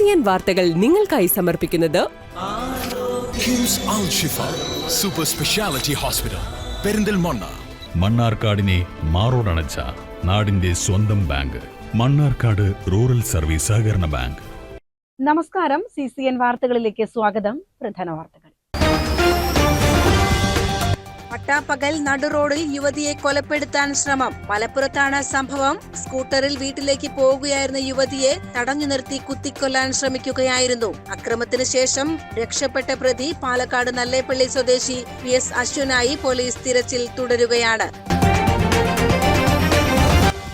CCN വാർത്തകൾ നിങ്ങൾക്കായി സമർപ്പിക്കുന്നത് കിംസ് അൽ ഷിഫ സൂപ്പർ സ്പെഷ്യാലിറ്റി ഹോസ്പിറ്റൽ പെരിന്തൽമണ്ണ. മണ്ണാർക്കാടിനെ മാറോടണച്ച നാടിന്റെ സ്വന്തം ബാങ്ക് മണ്ണാർക്കാട് റൂറൽ സർവീസ് സഹകരണ ബാങ്ക്. നമസ്കാരം. CCN വാർത്തകളിലേക്ക് സ്വാഗതം. പ്രധാന വാർത്തകൾ. പട്ടാപ്പകൽ നടുറോഡിൽ യുവതിയെ കൊലപ്പെടുത്താൻ ശ്രമം. മലപ്പുറത്താണ് സംഭവം. സ്കൂട്ടറിൽ വീട്ടിലേക്ക് പോകുകയായിരുന്ന യുവതിയെ തടഞ്ഞു നിർത്തി കുത്തിക്കൊല്ലാൻ ശ്രമിക്കുകയായിരുന്നു. അക്രമത്തിന് ശേഷം രക്ഷപ്പെട്ട പ്രതി പാലക്കാട് നല്ലേപ്പള്ളി സ്വദേശി PS അശ്വനായി പോലീസ് തിരച്ചിൽ തുടരുകയാണ്.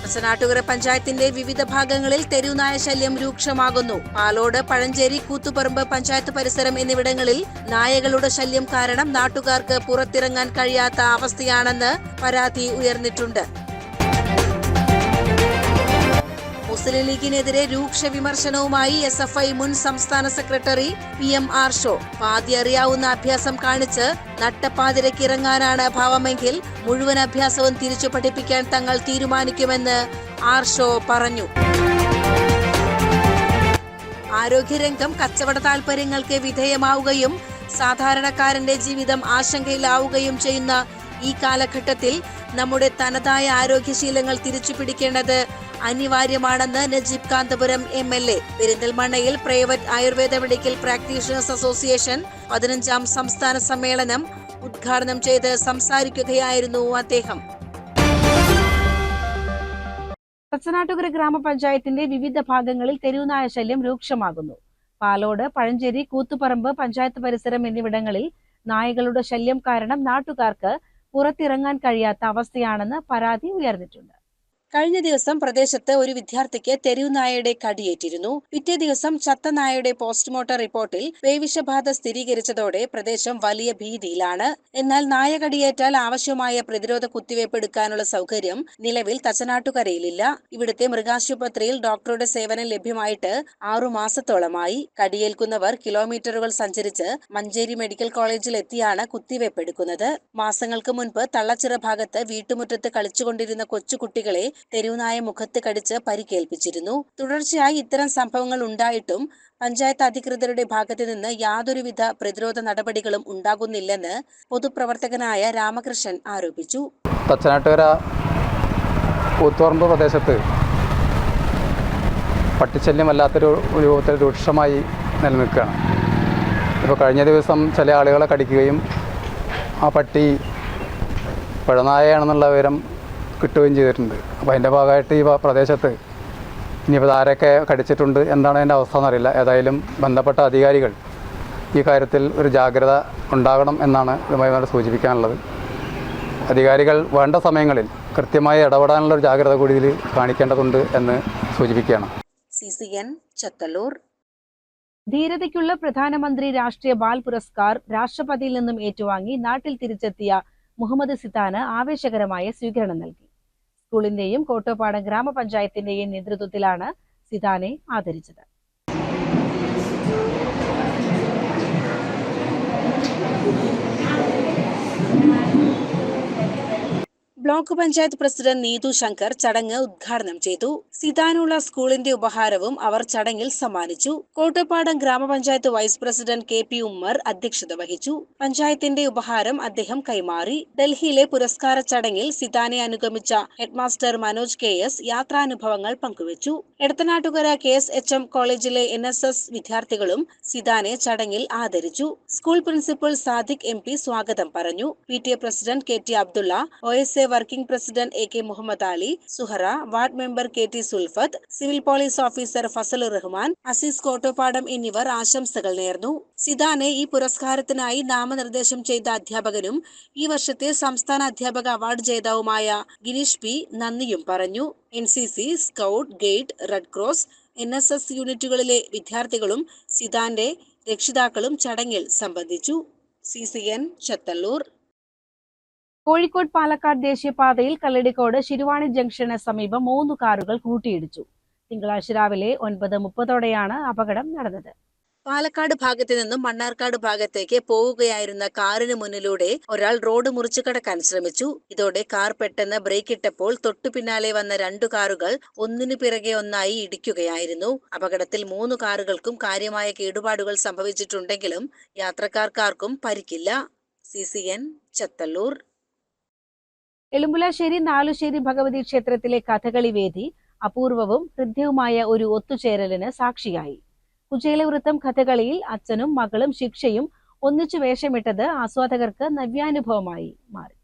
തച്ചനാട്ടുകര പഞ്ചായത്തിന്റെ വിവിധ ഭാഗങ്ങളിൽ തെരുവുനായ ശല്യം രൂക്ഷമാകുന്നു. പാലോട്, പഴഞ്ചേരി, കൂത്തുപറമ്പ് പഞ്ചായത്ത് പരിസരം എന്നിവിടങ്ങളിൽ നായകളുടെ ശല്യം കാരണം നാട്ടുകാർക്ക് പുറത്തിറങ്ങാൻ കഴിയാത്ത അവസ്ഥയാണെന്ന് പരാതി ഉയർന്നിട്ടുണ്ട്. മുസ്ലിം ലീഗിനെതിരെ രൂക്ഷ വിമർശനവുമായി SFI മുൻ സംസ്ഥാന സെക്രട്ടറി PM ആർഷോ. പാതി അറിയാവുന്ന അഭ്യാസം കാണിച്ച് നട്ടപ്പാതിരക്കിറങ്ങാനാണ് ഭാവമെങ്കിൽ മുഴുവൻ അഭ്യാസവും തിരിച്ചു പഠിപ്പിക്കാൻ തങ്ങൾ തീരുമാനിക്കുമെന്ന് ആർഷോ പറഞ്ഞു. ആരോഗ്യരംഗം കച്ചവട താൽപര്യങ്ങൾക്ക് വിധേയമാവുകയും സാധാരണക്കാരന്റെ ജീവിതം ആശങ്കയിലാവുകയും ചെയ്യുന്ന ഈ കാലഘട്ടത്തിൽ നമ്മുടെ തനതായ ആരോഗ്യശീലങ്ങൾ തിരിച്ചു പിടിക്കേണ്ടത് അനിവാര്യമാണെന്ന് നജീബ് കാന്തപുരം MLA. പെരിന്തൽമണ്ണയിൽ private Ayurveda medical practitioners association 15ാം സംസ്ഥാന സമ്മേളനം ഉദ്ഘാടനം ചെയ്ത് സംസാരിക്കുകയായിരുന്നു അദ്ദേഹം. തച്ചനാട്ടുകര ഗ്രാമപഞ്ചായത്തിന്റെ വിവിധ ഭാഗങ്ങളിൽ തെരുവുനായ ശല്യം രൂക്ഷമാകുന്നു. പാലോട്, പഴഞ്ചേരി, കൂത്തുപറമ്പ് പഞ്ചായത്ത് പരിസരം എന്നിവിടങ്ങളിൽ നായകളുടെ ശല്യം കാരണം നാട്ടുകാർക്ക് പുറത്തിറങ്ങാൻ കഴിയാത്ത അവസ്ഥയാണെന്ന് പരാതി ഉയർന്നിട്ടുണ്ട്. കഴിഞ്ഞ ദിവസം പ്രദേശത്ത് ഒരു വിദ്യാർത്ഥിക്ക് തെരുവുനായയുടെ കടിയേറ്റിരുന്നു. പിറ്റേ ദിവസം ചത്ത നായയുടെ പോസ്റ്റ്മോർട്ടം റിപ്പോർട്ടിൽ പേവിഷബാധ സ്ഥിരീകരിച്ചതോടെ പ്രദേശം വലിയ ഭീതിയിലാണ്. എന്നാൽ നായ കടിയേറ്റാൽ ആവശ്യമായ പ്രതിരോധ കുത്തിവയ്പ് എടുക്കാനുള്ള സൗകര്യം നിലവിൽ തച്ചനാട്ടുകരയിലില്ല. ഇവിടുത്തെ മൃഗാശുപത്രിയിൽ ഡോക്ടറുടെ സേവനം ലഭ്യമായിട്ട് 6 മാസത്തോളമായി. കടിയേൽക്കുന്നവർ കിലോമീറ്ററുകൾ സഞ്ചരിച്ച് മഞ്ചേരി മെഡിക്കൽ കോളേജിൽ എത്തിയാണ് കുത്തിവയ്പ് എടുക്കുന്നത്. മാസങ്ങൾക്ക് മുൻപ് തള്ളച്ചിറ ഭാഗത്ത് വീട്ടുമുറ്റത്ത് കളിച്ചുകൊണ്ടിരുന്ന കൊച്ചുകുട്ടികളെ തെരുവുനായ മുഖത്ത് കടിച്ച് പരിക്കേൽപ്പിച്ചിരുന്നു. തുടർച്ചയായി ഇത്തരം സംഭവങ്ങൾ ഉണ്ടായിട്ടും പഞ്ചായത്ത് അധികൃതരുടെ ഭാഗത്തു നിന്ന് യാതൊരുവിധ പ്രതിരോധ നടപടികളും ഉണ്ടാകുന്നില്ലെന്ന് പൊതുപ്രവർത്തകനായ രാമകൃഷ്ണൻ ആരോപിച്ചു. തച്ചനാട്ടുകര കൂത്തുപറമ്പ് പ്രദേശത്ത് പട്ടിശല്യം വല്ലാത്തൊരു രൂപത്തിൽ രൂക്ഷമായി നിലനിൽക്കുകയാണ്. ഇപ്പോൾ കഴിഞ്ഞ ദിവസം ചില ആളുകളെ കടിക്കുകയും ആ പട്ടി പിഴനായയാണെന്നുള്ള വിവരം കിട്ടുകയും ചെയ്തിട്ടുണ്ട്. അപ്പോൾ അതിൻ്റെ ഭാഗമായിട്ട് ഈ പ്രദേശത്ത് ഇനിയിപ്പോൾ ആരൊക്കെ കടിച്ചിട്ടുണ്ട്, എന്താണ് അതിൻ്റെ അവസ്ഥ എന്നറിയില്ല. ഏതായാലും ബന്ധപ്പെട്ട അധികാരികൾ ഈ കാര്യത്തിൽ ഒരു ജാഗ്രത ഉണ്ടാകണം എന്നാണ് ഇതുമായി സൂചിപ്പിക്കാനുള്ളത്. അധികാരികൾ വേണ്ട സമയങ്ങളിൽ കൃത്യമായി ഇടപെടാനുള്ള ഒരു ജാഗ്രത കൂടി ഇതിൽ കാണിക്കേണ്ടതുണ്ട് എന്ന് സൂചിപ്പിക്കുകയാണ്. CCN ചത്തല്ലൂർ. ധീരതയ്ക്കുള്ള പ്രധാനമന്ത്രി രാഷ്ട്രീയ ബാൽ പുരസ്കാർ രാഷ്ട്രപതിയിൽ നിന്നും ഏറ്റുവാങ്ങി നാട്ടിൽ തിരിച്ചെത്തിയ മുഹമ്മദ് സിതാന് ആവേശകരമായ സ്വീകരണം നൽകി. സ്കൂളിന്റെയും കോട്ടോപ്പാടം ഗ്രാമപഞ്ചായത്തിന്റെയും നേതൃത്വത്തിലാണ് സിതാനെ ആദരിച്ചത്. ബ്ലോക്ക് പഞ്ചായത്ത് പ്രസിഡന്റ് നീതു ശങ്കർ ചടങ്ങ് ഉദ്ഘാടനം ചെയ്തു. സിതാനുള്ള സ്കൂളിന്റെ ഉപഹാരവും അവർ ചടങ്ങിൽ സമ്മാനിച്ചു. കോട്ടപ്പാടം ഗ്രാമപഞ്ചായത്ത് വൈസ് പ്രസിഡന്റ് KP ഉമ്മർ അധ്യക്ഷത വഹിച്ചു. പഞ്ചായത്തിന്റെ ഉപഹാരം അദ്ദേഹം കൈമാറി. ഡൽഹിയിലെ പുരസ്കാര ചടങ്ങിൽ സിതാനെ അനുഗമിച്ച ഹെഡ്മാസ്റ്റർ മനോജ് KS യാത്രാനുഭവങ്ങൾ പങ്കുവച്ചു. എടത്തനാട്ടുകര KSHM കോളേജിലെ NSS വിദ്യാർത്ഥികളും സിതാനെ ചടങ്ങിൽ ആദരിച്ചു. സ്കൂൾ പ്രിൻസിപ്പൽ സാദിഖ് MP സ്വാഗതം പറഞ്ഞു. PTA president KT Abdulla, OSA working president AK Muhammad Ali, Suhara, ward member KT Sulfath, civil police officer Fazalur Rahman, Azeez Kottopadam എന്നിവർ ആശംസകൾ നേർന്നു. സിതാനെ ഈ പുരസ്കാരത്തിനായി നാമനിർദ്ദേശം ചെയ്ത അധ്യാപകനും ഈ വർഷത്തെ സംസ്ഥാന അധ്യാപക അവാർഡ് ജേതാവുമായ ഗിരീഷ് P നന്ദിയും പറഞ്ഞു. NCC, scout, guide, red cross, NSS യൂണിറ്റുകളിലെ വിദ്യാർത്ഥികളും സിതാന്റെ രക്ഷിതാക്കളും ചടങ്ങിൽ സംബന്ധിച്ചു. CCN ചത്തല്ലൂർ. കോഴിക്കോട് പാലക്കാട് ദേശീയപാതയിൽ കല്ലടിക്കോട് ശിരുവാണി ജംഗ്ഷന് സമീപം 3 കാറുകൾ കൂട്ടിയിടിച്ചു. തിങ്കളാഴ്ച രാവിലെ 9:30 അപകടം നടന്നത്. പാലക്കാട് ഭാഗത്ത് നിന്നും മണ്ണാർക്കാട് ഭാഗത്തേക്ക് പോവുകയായിരുന്ന കാറിന് മുന്നിലൂടെ ഒരാൾ റോഡ് മുറിച്ചു കടക്കാൻ ശ്രമിച്ചു. ഇതോടെ കാർ പെട്ടെന്ന് ബ്രേക്ക് ഇട്ടപ്പോൾ തൊട്ടു പിന്നാലെ വന്ന 2 കാറുകൾ ഒന്നിനു പിറകെ ഒന്നായി ഇടിക്കുകയായിരുന്നു. അപകടത്തിൽ 3 കാറുകൾക്കും കാര്യമായ കേടുപാടുകൾ സംഭവിച്ചിട്ടുണ്ടെങ്കിലും യാത്രക്കാർക്കാർക്കും പരിക്കില്ല. CCN ചത്തല്ലൂർ. എളുമ്പുളശ്ശേരി നാലുശ്ശേരി ഭഗവതി ക്ഷേത്രത്തിലെ കഥകളി വേദി അപൂർവവും ഹൃദ്യവുമായ ഒരു ഒത്തുചേരലിന് സാക്ഷിയായി. കുചേലവൃത്തം കഥകളിയിൽ അച്ഛനും മകളും ശിക്ഷയും ഒന്നിച്ചു വേഷമിട്ടത് ആസ്വാദകർക്ക് നവ്യാനുഭവമായി മാറി.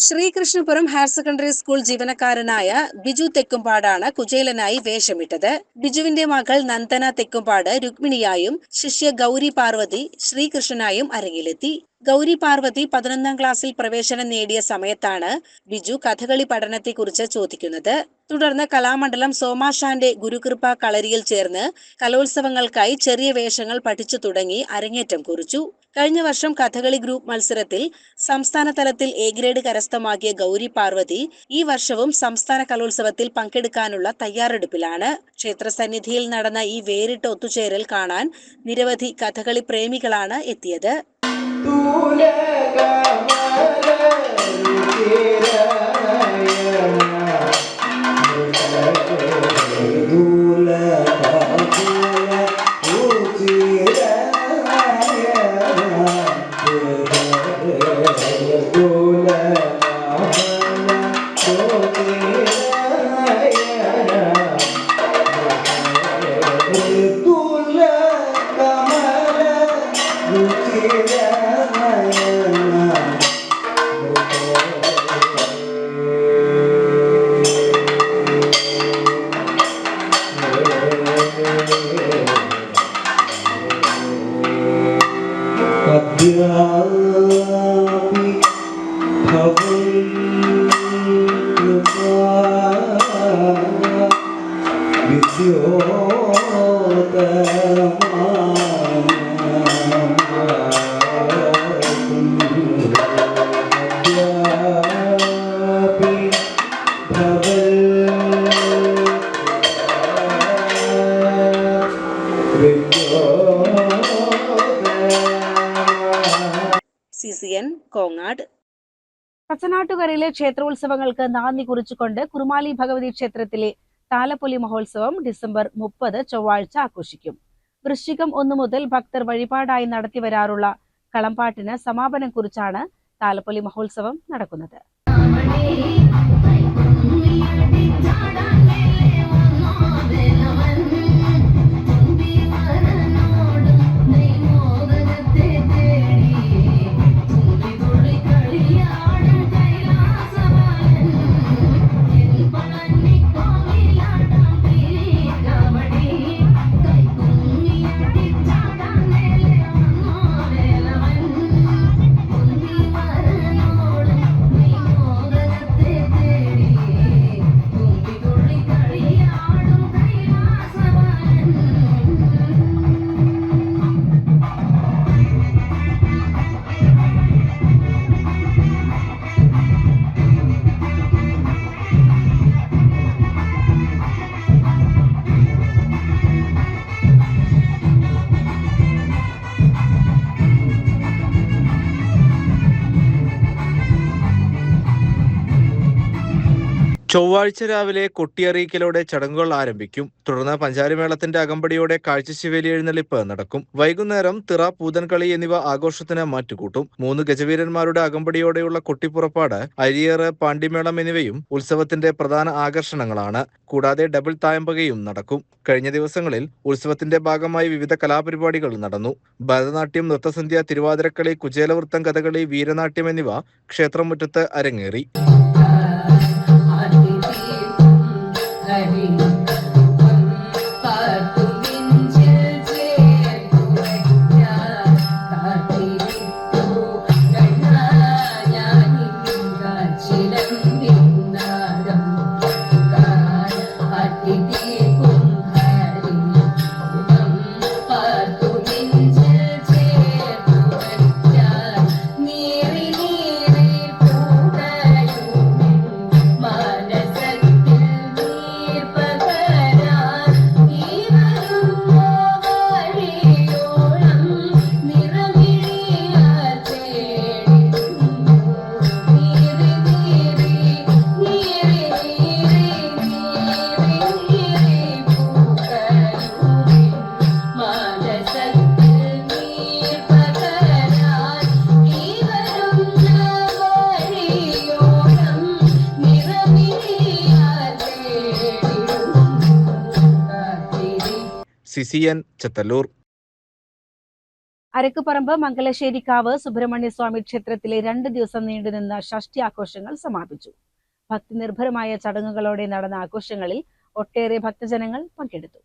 ശ്രീകൃഷ്ണപുരം ഹയർ സെക്കൻഡറി സ്കൂൾ ജീവനക്കാരനായ ബിജു തെക്കുംപാടാണ് കുചേലനായി വേഷമിട്ടത്. ബിജുവിന്റെ മകൾ നന്ദന തെക്കുംപാട് രുക്മിണിയായും ശിഷ്യ ഗൗരി പാർവതി ശ്രീകൃഷ്ണനായും അരങ്ങിലെത്തി. ഗൗരി പാർവതി 11ാം ക്ലാസ്സിൽ പ്രവേശനം നേടിയ സമയത്താണ് ബിജു കഥകളി പഠനത്തെക്കുറിച്ച് ചോദിക്കുന്നത്. തുടർന്ന് കലാമണ്ഡലം സോമാഷാന്റെ ഗുരുകൃപ കളരിയിൽ ചേർന്ന് കലോത്സവങ്ങൾക്കായി ചെറിയ വേഷങ്ങൾ പഠിച്ചു തുടങ്ങി അരങ്ങേറ്റം കുറിച്ചു. കഴിഞ്ഞ വർഷം കഥകളി ഗ്രൂപ്പ് മത്സരത്തിൽ സംസ്ഥാന തലത്തിൽ എ ഗ്രേഡ് കരസ്ഥമാക്കിയ ഗൗരി പാർവതി ഈ വർഷവും സംസ്ഥാന കലോത്സവത്തിൽ പങ്കെടുക്കാനുള്ള തയ്യാറെടുപ്പിലാണ്. ക്ഷേത്രസന്നിധിയിൽ നടന്ന ഈ വേറിട്ട ഒത്തുചേരൽ കാണാൻ നിരവധി കഥകളി പ്രേമികളാണ് എത്തിയത്. CCN കോങ്ങാട്. പച്ചനാട്ടുകരയിലെ ക്ഷേത്രോത്സവങ്ങൾക്ക് നാന്ദി കുറിച്ചുകൊണ്ട് കുറുമാലി ഭഗവതി ക്ഷേത്രത്തിലെ താലപ്പൊലി മഹോത്സവം ഡിസംബർ 30 ചൊവ്വാഴ്ച ആഘോഷിക്കും. വൃശ്ചികം 1 മുതൽ ഭക്തർ വഴിപാടായി നടത്തിവരാറുള്ള കളംപാട്ടിന് സമാപനം കുറിച്ചാണ് താലപ്പൊലി മഹോത്സവം നടക്കുന്നത്. ചൊവ്വാഴ്ച രാവിലെ കൊട്ടിയറിയിക്കലോടെ ചടങ്ങുകൾ ആരംഭിക്കും. തുടർന്ന് പഞ്ചാരിമേളത്തിന്റെ അകമ്പടിയോടെ കാഴ്ചശിവേലി എഴുന്നള്ളിപ്പ് നടക്കും. വൈകുന്നേരം തിറ, പൂതൻകളി എന്നിവ ആഘോഷത്തിന് മാറ്റുകൂട്ടും. 3 ഗജവീരന്മാരുടെ അകമ്പടിയോടെയുള്ള കൊട്ടിപ്പുറപ്പാട്, അരിയേറ്, പാണ്ടിമേളം എന്നിവയും ഉത്സവത്തിന്റെ പ്രധാന ആകർഷണങ്ങളാണ്. കൂടാതെ ഡബിൾ തായമ്പകയും നടക്കും. കഴിഞ്ഞ ദിവസങ്ങളിൽ ഉത്സവത്തിന്റെ ഭാഗമായി വിവിധ കലാപരിപാടികൾ നടന്നു. ഭരതനാട്യം, നൃത്തസന്ധ്യ, തിരുവാതിരക്കളി, കുചേലവൃത്തം, കഥകളി, വീരനാട്യം എന്നിവ ക്ഷേത്രമുറ്റത്ത് അരങ്ങേറി. CCN ചത്തല്ലൂർ. അരക്കുപറമ്പ് മംഗലശ്ശേരിക്കാവ് സുബ്രഹ്മണ്യസ്വാമി ക്ഷേത്രത്തിലെ 2 ദിവസം നീണ്ടുനിന്ന ഷഷ്ഠി ആഘോഷങ്ങൾ സമാപിച്ചു. ഭക്തി നിർഭരമായ ചടങ്ങുകളോടെ നടന്ന ആഘോഷങ്ങളിൽ ഒട്ടേറെ ഭക്തജനങ്ങൾ പങ്കെടുത്തു.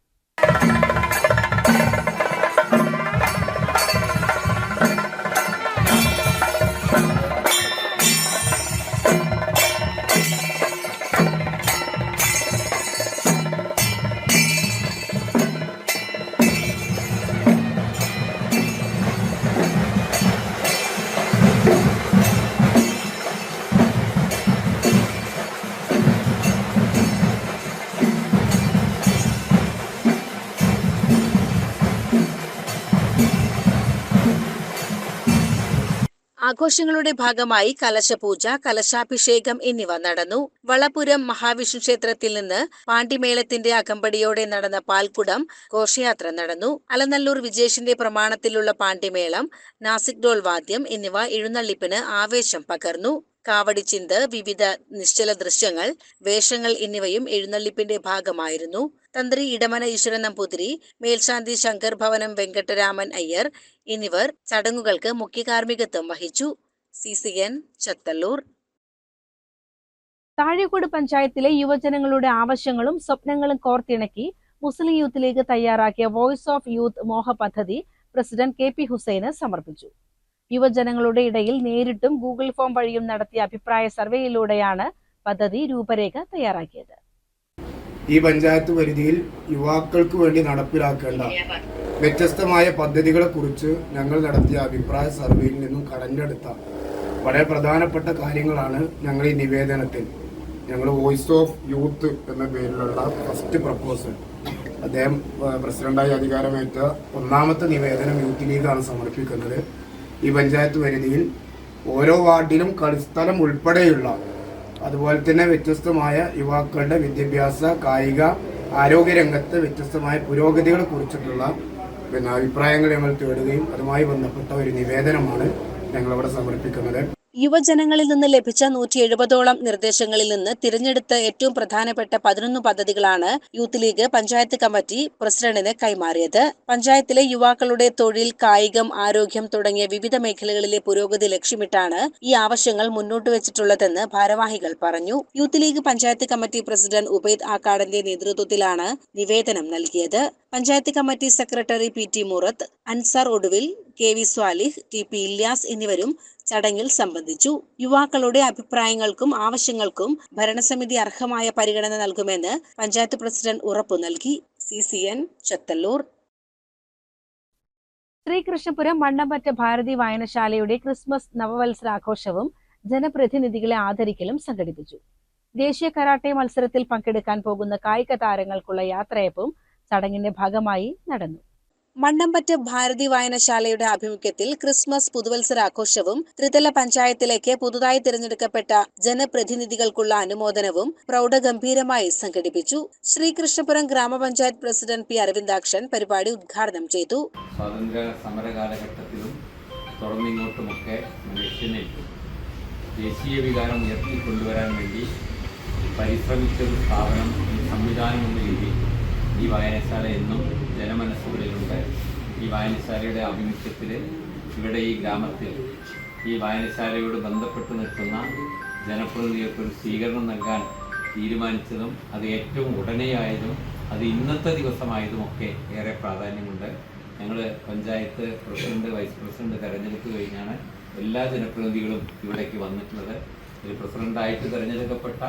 ആഘോഷങ്ങളുടെ ഭാഗമായി കലശപൂജ, കലശാഭിഷേകം എന്നിവ നടന്നു. വളപുരം മഹാവിഷ്ണു ക്ഷേത്രത്തിൽ നിന്ന് പാണ്ടിമേളത്തിന്റെ അകമ്പടിയോടെ നടന്ന പാൽക്കുടം ഘോഷയാത്ര നടന്നു. അലനല്ലൂർ വിജേഷിന്റെ പ്രമാണത്തിലുള്ള പാണ്ടിമേളം, നാസിക് ഡോൾ വാദ്യം എന്നിവ എഴുന്നള്ളിപ്പിന് ആവേശം പകർന്നു. കാവടിച്ചിന്ത്, വിവിധ നിശ്ചല ദൃശ്യങ്ങൾ, വേഷങ്ങൾ എന്നിവയും എഴുന്നള്ളിപ്പിന്റെ ഭാഗമായിരുന്നു. തന്ത്രി ഇടമന ഈശ്വരൻ നമ്പൂതിരി, മേൽശാന്തി ശങ്കർ ഭവനം വെങ്കട്ടരാമൻ അയ്യർ എന്നിവർ ചടങ്ങുകൾക്ക് മുഖ്യ കാർമ്മികത്വം വഹിച്ചു. CCN ചത്തല്ലൂർ. താഴേക്കോട് പഞ്ചായത്തിലെ യുവജനങ്ങളുടെ ആവശ്യങ്ങളും സ്വപ്നങ്ങളും കോർത്തിണക്കി മുസ്ലിം യൂത്ത് ലീഗ് തയ്യാറാക്കിയ വോയിസ് ഓഫ് യൂത്ത് മോഹ പദ്ധതി പ്രസിഡന്റ് KP ഹുസൈന് സമർപ്പിച്ചു. യുവജനങ്ങളുടെ ഇടയിൽ നേരിട്ടും ഗൂഗിൾ ഫോം വഴിയും നടത്തിയ അഭിപ്രായ സർവേയിലൂടെയാണ് പദ്ധതി രൂപരേഖ തയ്യാറാക്കിയത്. ഈ പഞ്ചായത്ത് പരിധിയിൽ യുവാക്കൾക്ക് വേണ്ടി നടപ്പിലാക്കേണ്ട വ്യത്യസ്തമായ പദ്ധതികളെക്കുറിച്ച് ഞങ്ങൾ നടത്തിയ അഭിപ്രായ സർവേയിൽ നിന്നും കടഞ്ഞെടുത്ത വളരെ പ്രധാനപ്പെട്ട കാര്യങ്ങളാണ് ഞങ്ങൾ ഈ നിവേദനത്തിൽ, ഞങ്ങൾ വോയിസ് ഓഫ് യൂത്ത് എന്ന പേരിലുള്ള ഫസ്റ്റ് പ്രപ്പോസൽ, അദ്ദേഹം പ്രസിഡന്റായി അധികാരമേറ്റ 1ാമത്തെ നിവേദനം യൂത്ത് ലീഗാണ് സമർപ്പിക്കുന്നത്. ഈ പഞ്ചായത്ത് പരിധിയിൽ ഓരോ വാർഡിലും കളിസ്ഥലം ഉൾപ്പെടെയുള്ള, അതുപോലെ തന്നെ വ്യത്യസ്തമായ യുവാക്കളുടെ വിദ്യാഭ്യാസ, കായിക, ആരോഗ്യരംഗത്ത് വ്യത്യസ്തമായ പുരോഗതികളെ കുറിച്ചിട്ടുള്ള അഭിപ്രായങ്ങൾ ഞങ്ങൾ തേടുകയും അതുമായി ബന്ധപ്പെട്ട ഒരു നിവേദനമാണ് ഞങ്ങളിവിടെ സമർപ്പിക്കുന്നത്. യുവജനങ്ങളിൽ നിന്ന് ലഭിച്ച 170ഓളം നിർദ്ദേശങ്ങളിൽ നിന്ന് തിരഞ്ഞെടുത്ത ഏറ്റവും പ്രധാനപ്പെട്ട 11 പദ്ധതികളാണ് യൂത്ത് ലീഗ് പഞ്ചായത്ത് കമ്മിറ്റി പ്രസിഡന്റിന് കൈമാറിയത്. പഞ്ചായത്തിലെ യുവാക്കളുടെ തൊഴിൽ, കായികം, ആരോഗ്യം തുടങ്ങിയ വിവിധ മേഖലകളിലെ പുരോഗതി ലക്ഷ്യമിട്ടാണ് ഈ ആവശ്യങ്ങൾ മുന്നോട്ട് വെച്ചിട്ടുള്ളതെന്ന് ഭാരവാഹികൾ പറഞ്ഞു. Youth league panchayat committee president Ubaid ആക്കാടന്റെ നേതൃത്വത്തിലാണ് നിവേദനം നൽകിയത്. Panchayat committee secretary PT Murath, Ansar Oduvil, KV Swalih, TP Ilyas എന്നിവരും ചടങ്ങിൽ സംബന്ധിച്ചു. യുവാക്കളുടെ അഭിപ്രായങ്ങൾക്കും ആവശ്യങ്ങൾക്കും ഭരണസമിതി അർഹമായ പരിഗണന നൽകുമെന്ന് പഞ്ചായത്ത് പ്രസിഡന്റ് ഉറപ്പു നൽകി. CCN ചത്തല്ലൂർ. ശ്രീകൃഷ്ണപുരം മണ്ണമ്പറ്റ ഭാരതി വായനശാലയുടെ ക്രിസ്മസ് നവവത്സരാഘോഷവും ജനപ്രതിനിധികളെ ആദരിക്കലും സംഘടിപ്പിച്ചു. ദേശീയ കരാട്ടെ മത്സരത്തിൽ പങ്കെടുക്കാൻ പോകുന്ന കായിക താരങ്ങൾക്കുള്ള യാത്രയപ്പും ചടങ്ങിന്റെ ഭാഗമായി നടന്നു. മണ്ണമ്പറ്റ് ഭാരതി വായനശാലയുടെ ആഭിമുഖ്യത്തിൽ ക്രിസ്മസ് പുതുവത്സരാഘോഷവും ത്രിതല പഞ്ചായത്തിലേക്ക് പുതുതായി തിരഞ്ഞെടുക്കപ്പെട്ട ജനപ്രതിനിധികൾക്കുള്ള അനുമോദനവും പ്രൗഢഗംഭീരമായി സംഘടിപ്പിച്ചു. ശ്രീകൃഷ്ണപുരം ഗ്രാമപഞ്ചായത്ത് പ്രസിഡന്റ് പി അരവിന്ദാക്ഷൻ പരിപാടി ഉദ്ഘാടനം ചെയ്തു. സ്വാതന്ത്ര്യ സമര കാലഘട്ടത്തിലും തുടർന്നിങ്ങോട്ടുമൊക്കെ മനുഷ്യനിൽ ദേശീയ വികാരം ഉയർത്തിക്കൊണ്ടുവരാൻ വേണ്ടി പരിശ്രമിച്ചൊരു സ്ഥാപനം, സംവിധാനം എന്ന രീതിയിൽ ഈ വായനശാല എന്നും ജനമനസ്സുകളിലുണ്ട്. ഈ വായനശാലയുടെ ആഭിമുഖ്യത്തിൽ ഇവിടെ ഈ ഗ്രാമത്തിൽ ഈ വായനശാലയോട് ബന്ധപ്പെട്ട് നിൽക്കുന്ന ജനപ്രതിനിധികൾക്ക് ഒരു സ്വീകരണം നൽകാൻ തീരുമാനിച്ചതും അത് ഏറ്റവും ഉടനെയായതും അത് ഇന്നത്തെ ദിവസമായതുമൊക്കെ ഏറെ പ്രാധാന്യമുണ്ട്. ഞങ്ങൾ പഞ്ചായത്ത് പ്രസിഡന്റ്, വൈസ് പ്രസിഡന്റ് തെരഞ്ഞെടുപ്പ് കഴിഞ്ഞാണ് എല്ലാ ജനപ്രതിനിധികളും ഇവിടേക്ക് വന്നിട്ടുള്ളത്. ഒരു പ്രസിഡന്റായിട്ട് തെരഞ്ഞെടുക്കപ്പെട്ട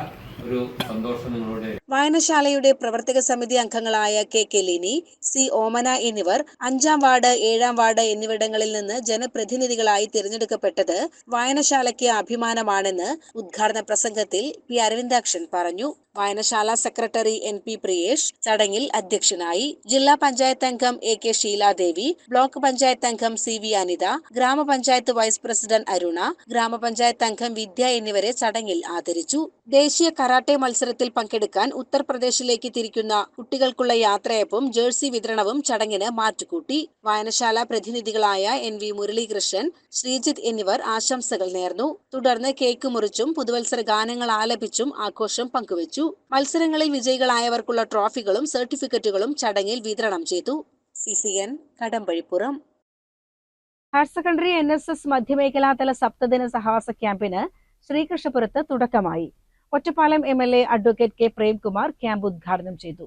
ഒരു സന്തോഷം നിങ്ങളോട്. വായനശാലയുടെ പ്രവർത്തക സമിതി അംഗങ്ങളായ കെ ലിനി, സി ഓമന എന്നിവർ 5-ാം വാർഡ്, 7-ാം വാർഡ് എന്നിവിടങ്ങളിൽ നിന്ന് ജനപ്രതിനിധികളായി തിരഞ്ഞെടുക്കപ്പെട്ടത് വായനശാലയ്ക്ക് അഭിമാനമാണെന്ന് ഉദ്ഘാടന പ്രസംഗത്തിൽ പി അരവിന്ദാക്ഷൻ പറഞ്ഞു. വായനശാല സെക്രട്ടറി NP പ്രിയേഷ് ചടങ്ങിൽ അധ്യക്ഷനായി. ജില്ലാ പഞ്ചായത്ത് അംഗം AK ഷീലാദേവി, ബ്ലോക്ക് പഞ്ചായത്ത് അംഗം CV അനിത, ഗ്രാമപഞ്ചായത്ത് വൈസ് പ്രസിഡന്റ് അരുണ, ഗ്രാമപഞ്ചായത്ത് അംഗം വിദ്യ എന്നിവരെ ചടങ്ങിൽ ആദരിച്ചു. ദേശീയ കരാട്ടെ മത്സരത്തിൽ പങ്കെടുക്കാൻ ഉത്തർപ്രദേശിലേക്ക് തിരിക്കുന്ന കുട്ടികൾക്കുള്ള യാത്രയപ്പും ജേഴ്സി വിതരണവും ചടങ്ങിന് മാറ്റുകൂട്ടി. വായനശാല പ്രതിനിധികളായ NV മുരളീകൃഷ്ണൻ, ശ്രീജിത്ത് എന്നിവർ ആശംസകൾ നേർന്നു. തുടർന്ന് കേക്ക് മുറിച്ചും പുതുവത്സര ഗാനങ്ങൾ ആലപിച്ചും ആഘോഷം പങ്കുവച്ചു. മത്സരങ്ങളിൽ വിജയികളായവർക്കുള്ള ട്രോഫികളും സർട്ടിഫിക്കറ്റുകളും ചടങ്ങിൽ വിതരണം ചെയ്തു. CCN Kadambazhipuram. Higher secondary NSS മധ്യമേഖലാതല സപ്തദിന സാഹസ ക്യാമ്പിന് ശ്രീകൃഷ്ണപുരത്ത് തുടക്കമായി. Ottapalam MLA advocate K Premkumar camp ഉദ്ഘാടനം ചെയ്തു.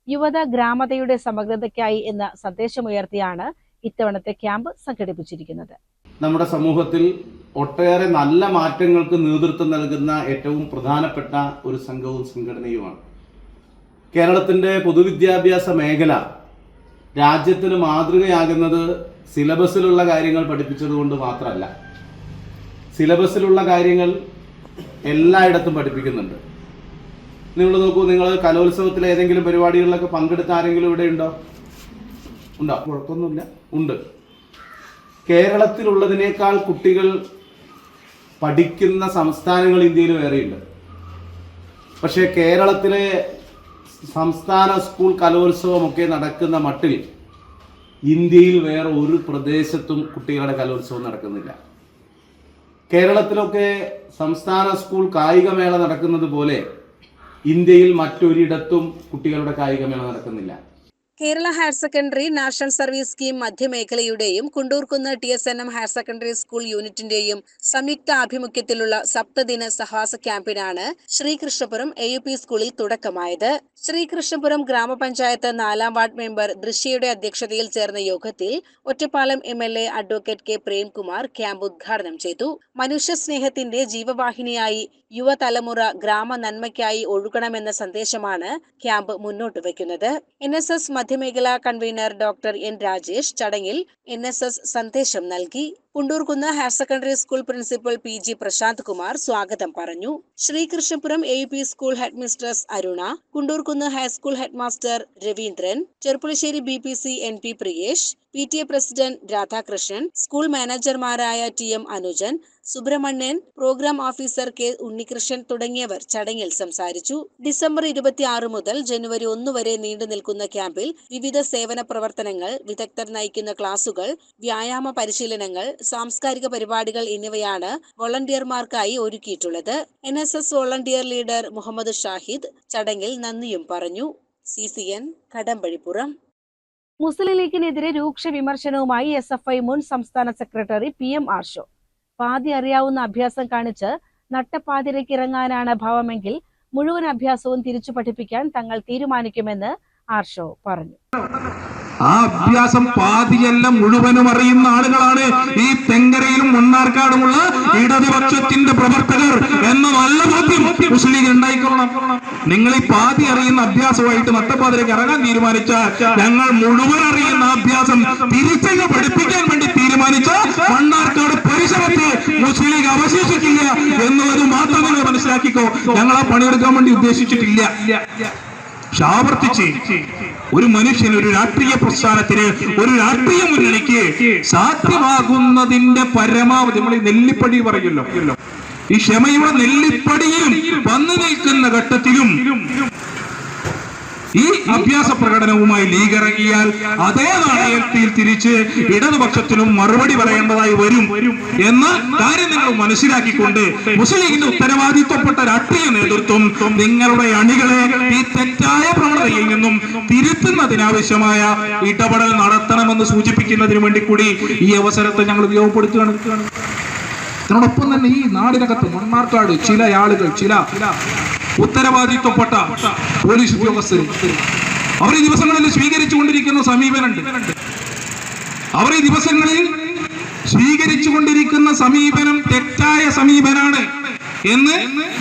യുവത ഗ്രാമതയുടെ സമഗ്രതയ്ക്കായി എന്ന സന്ദേശമുയർത്തിയാണ് ഇത്തവണത്തെ ക്യാമ്പ് സംഘടിപ്പിച്ചിരിക്കുന്നത്. നമ്മുടെ സമൂഹത്തിൽ ഒട്ടേറെ നല്ല മാറ്റങ്ങൾക്ക് നേതൃത്വം നൽകുന്ന ഏറ്റവും പ്രധാനപ്പെട്ട ഒരു സംഘവും സംഘടനയുമാണ്. കേരളത്തിൻ്റെ പൊതുവിദ്യാഭ്യാസ മേഖല രാജ്യത്തിന് മാതൃകയാകുന്നത് സിലബസിലുള്ള കാര്യങ്ങൾ പഠിപ്പിച്ചതുകൊണ്ട് മാത്രമല്ല. സിലബസിലുള്ള കാര്യങ്ങൾ എല്ലായിടത്തും പഠിപ്പിക്കുന്നുണ്ട്. നിങ്ങൾ നോക്കൂ, നിങ്ങൾ കലോത്സവത്തിലെ ഏതെങ്കിലും പരിപാടികളിലൊക്കെ പങ്കെടുത്ത ആരെങ്കിലും ഇവിടെ ഉണ്ടോ? കുഴപ്പമൊന്നുമില്ല, ഉണ്ട്. കേരളത്തിലുള്ളതിനേക്കാൾ കുട്ടികൾ പഠിക്കുന്ന സംസ്ഥാനങ്ങൾ ഇന്ത്യയിൽ വേറെയുണ്ട്. പക്ഷേ കേരളത്തിലെ സംസ്ഥാന സ്കൂൾ കലോത്സവമൊക്കെ നടക്കുന്ന മട്ടിൽ ഇന്ത്യയിൽ വേറെ ഒരു പ്രദേശത്തും കുട്ടികളുടെ കലോത്സവം നടക്കുന്നില്ല. കേരളത്തിലൊക്കെ സംസ്ഥാന സ്കൂൾ കായികമേള നടക്കുന്നത് പോലെ ഇന്ത്യയിൽ മറ്റൊരിടത്തും കുട്ടികളുടെ കായികമേള നടക്കുന്നില്ല. Kerala higher secondary national service scheme മധ്യമേഖലയുടെയും Kundurkunnu TSNM higher secondary school യൂണിറ്റിന്റെയും സംയുക്ത ആഭിമുഖ്യത്തിലുള്ള സപ്തദിന സാഹസ ക്യാമ്പിനാണ് ശ്രീകൃഷ്ണപുരം AUP സ്കൂളിൽ തുടക്കമായത്. ശ്രീകൃഷ്ണപുരം ഗ്രാമപഞ്ചായത്ത് 4-ാം വാർഡ് മെമ്പർ ദൃശ്യയുടെ അധ്യക്ഷതയിൽ ചേർന്ന യോഗത്തിൽ Ottapalam MLA advocate K Premkumar camp ഉദ്ഘാടനം ചെയ്തു. മനുഷ്യ സ്നേഹത്തിന്റെ ജീവവാഹിനിയായി യുവതലമുറ ഗ്രാമ നന്മയ്ക്കായി ഒഴുകണമെന്ന സന്ദേശമാണ് ക്യാമ്പ് മുന്നോട്ട് വയ്ക്കുന്നത്. NSS മധ്യമേഖലാ കൺവീനർ ഡോക്ടർ N രാജേഷ് ചടങ്ങിൽ NSS സന്ദേശം നൽകി. Kundurkunnu higher secondary school principal PG Prashanth Kumar സ്വാഗതം പറഞ്ഞു. Sreekrishnapuram AUP school head mistress Aruna, Kundurkunnu high school head master Raveendran, Cherpulassery BPC NP Priyesh, PTA president Radhakrishnan, school മാനേജർമാരായ TM Anujan, Subrahmanyan, programme officer K Unnikrishnan തുടങ്ങിയവർ ചടങ്ങിൽ സംസാരിച്ചു. ഡിസംബർ 26 മുതൽ ജനുവരി 1 വരെ നീണ്ടു നിൽക്കുന്ന ക്യാമ്പിൽ വിവിധ സേവന പ്രവർത്തനങ്ങൾ, വിദഗ്ധർ നയിക്കുന്ന ക്ലാസുകൾ, വ്യായാമ പരിശീലനങ്ങൾ, സാംസ്കാരിക പരിപാടികൾ എന്നിവയാണ് വോളണ്ടിയർമാർക്കായി ഒരുക്കിയിട്ടുള്ളത്. NSS volunteer leader Muhammad Shahid ചടങ്ങിൽ നന്ദിയും പറഞ്ഞു. CCN കടമ്പഴിപ്പുറം. മുസ്ലിം ലീഗിനെതിരെ രൂക്ഷ വിമർശനവുമായി SFI മുൻ സംസ്ഥാന സെക്രട്ടറി PM ആർഷോ. പാതി അറിയാവുന്ന അഭ്യാസം കാണിച്ച് നട്ടപ്പാതിരയ്ക്ക് ഇറങ്ങാനാണ് ഭാവമെങ്കിൽ മുഴുവൻ അഭ്യാസവും തിരിച്ചു പഠിപ്പിക്കാൻ തങ്ങൾ തീരുമാനിക്കുമെന്ന് ആർഷോ പറഞ്ഞു. ആ അഭ്യാസം പാതിയല്ല മുഴുവനും അറിയുന്ന ആളുകളാണ് ഈ തെങ്കരയിലും മണ്ണാർക്കാടുമുള്ള ഇടതുപക്ഷത്തിന്റെ പ്രവർത്തകർ എന്ന നല്ല ബോധ്യം മുസ്ലിം ലീഗ് ഉണ്ടായിക്കൊള്ളണം. നിങ്ങൾ ഈ പാതി അറിയുന്ന അഭ്യാസമായിട്ട് നട്ടപ്പാതിലേക്ക് ഇറങ്ങാൻ തീരുമാനിച്ചാൽ ഞങ്ങൾ മുഴുവൻ അറിയുന്ന അഭ്യാസം തിരിച്ചു പഠിപ്പിക്കാൻ വേണ്ടി തീരുമാനിച്ച മണ്ണാർക്കാട് പരിസരത്ത് മുസ്ലിം ലീഗ് അവശേഷിക്കില്ല എന്നുള്ളത് മാത്രം നിങ്ങൾ മനസ്സിലാക്കിക്കോ. ഞങ്ങൾ ആ പണിയെടുക്കാൻ വേണ്ടി ഉദ്ദേശിച്ചിട്ടില്ല. ആവർത്തിച്ച് ഒരു മനുഷ്യന്, ഒരു രാഷ്ട്രീയ പ്രസ്ഥാനത്തിന്, ഒരു രാഷ്ട്രീയ മുന്നണിക്ക് സാധ്യമാകുന്നതിന്റെ പരമാവധി, നമ്മൾ ഈ നെല്ലിപ്പടി പറയല്ലോ, ഈ ക്ഷമയുടെ നെല്ലിപ്പടിയിലും വന്നു നിൽക്കുന്ന ഘട്ടത്തിലും ഈ അഭ്യാസ പ്രകടനവുമായി ലീഗ് ഇറങ്ങിയാൽ അതേ നാണയത്തിൽ തിരിച്ച് ഇടതുപക്ഷത്തിനും മറുപടി പറയേണ്ടതായി വരും എന്ന കാര്യം നിങ്ങൾ മനസ്സിലാക്കിക്കൊണ്ട് മുസ്ലിം ലീഗിന്റെ ഉത്തരവാദിത്വപ്പെട്ട രാഷ്ട്രീയ നേതൃത്വം നിങ്ങളുടെ അണികളെ ഈ തെറ്റായ പ്രവണതയിൽ നിന്നും തിരുത്തുന്നതിനാവശ്യമായ ഇടപെടൽ നടത്തണമെന്ന് സൂചിപ്പിക്കുന്നതിന് വേണ്ടി കൂടി ഈ അവസരത്തെ ഞങ്ങൾ ഉപയോഗപ്പെടുത്തുകയാണ്. ഇതിനോടൊപ്പം തന്നെ ഈ നാടിനകത്ത് മണ്ണാർക്കാട് ചില ആളുകൾ, ചില ഉത്തരവാദിത്വപ്പെട്ട പോലീസ് ഉദ്യോഗസ്ഥർ, അവർ ഈ ദിവസങ്ങളിൽ സ്വീകരിച്ചുകൊണ്ടിരിക്കുന്ന സമീപനമുണ്ട്. അവർ ഈ ദിവസങ്ങളിൽ സ്വീകരിച്ചുകൊണ്ടിരിക്കുന്ന സമീപനം തെറ്റായ സമീപനാണ് എന്ന്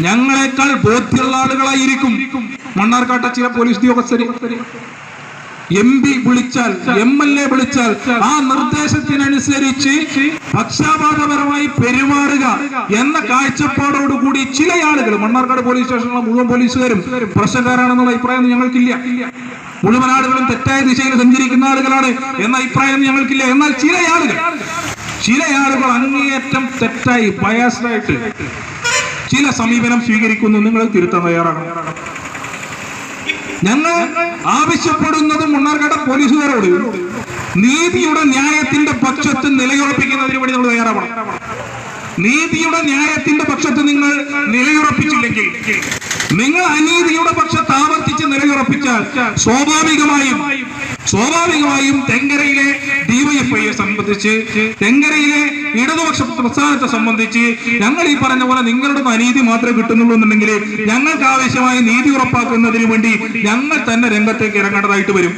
ഞങ്ങളെക്കാൾ ബോധ്യമുള്ള ആളുകളായിരിക്കും മണ്ണാർക്കാട്ടെ ചില പോലീസ് ഉദ്യോഗസ്ഥർ. MP വിളിച്ചാൽ, MLA വിളിച്ചാൽ ആ നിർദ്ദേശത്തിനനുസരിച്ച് പക്ഷാപാതപരമായി പെരുമാറുക എന്ന കാഴ്ചപ്പാടോടുകൂടി ചില ആളുകൾ, മണ്ണാർക്കാട് പോലീസ് സ്റ്റേഷനിലെ മുഴുവൻ പോലീസുകാരും പ്രശ്നക്കാരാണെന്നുള്ള അഭിപ്രായം ഞങ്ങൾക്കില്ല. മുഴുവൻ ആളുകളും തെറ്റായ ദിശയിൽ സഞ്ചരിക്കുന്ന ആളുകളാണ് എന്ന അഭിപ്രായം ഞങ്ങൾക്കില്ല. എന്നാൽ ചില ആളുകൾ അങ്ങേയറ്റം തെറ്റായി, ബയാസ്ഡായിട്ട് ചില സമീപനം സ്വീകരിക്കുന്നു. നിങ്ങൾ തിരുത്താൻ തയ്യാറാണ്. ഞങ്ങൾ ആവശ്യപ്പെടുന്നത് മണ്ണാർക്കാട് പോലീസുകാരോട് നീതിയുടെ ന്യായത്തിന്റെ പക്ഷത്ത് നിലയുറപ്പിക്കുന്നതിന് വേണ്ടി നമ്മൾ തയ്യാറാവണം. നീതിയുടെ ന്യായത്തിന്റെ പക്ഷത്ത് നിങ്ങൾ നിലയുറപ്പിച്ചില്ലെങ്കിൽ, നിങ്ങൾ അനീതിയുടെ പക്ഷത്ത് ആവർത്തിച്ച് നിലയുറപ്പിച്ചാൽ സ്വാഭാവികമായും തെങ്കരയിലെ ഡിവൈഎഫ്ഐയെ സംബന്ധിച്ച്, തെങ്കരയിലെ ഇടതുപക്ഷ പ്രസ്ഥാനത്തെ സംബന്ധിച്ച് ഞങ്ങൾ ഈ പറഞ്ഞ പോലെ നിങ്ങളുടെ അനീതി മാത്രമേ കിട്ടുന്നുള്ളൂ എന്നുണ്ടെങ്കിൽ ഞങ്ങൾക്ക് ആവശ്യമായ നീതി ഉറപ്പാക്കുന്നതിന് വേണ്ടി ഞങ്ങൾ തന്നെ രംഗത്തേക്ക് ഇറങ്ങേണ്ടതായിട്ട് വരും.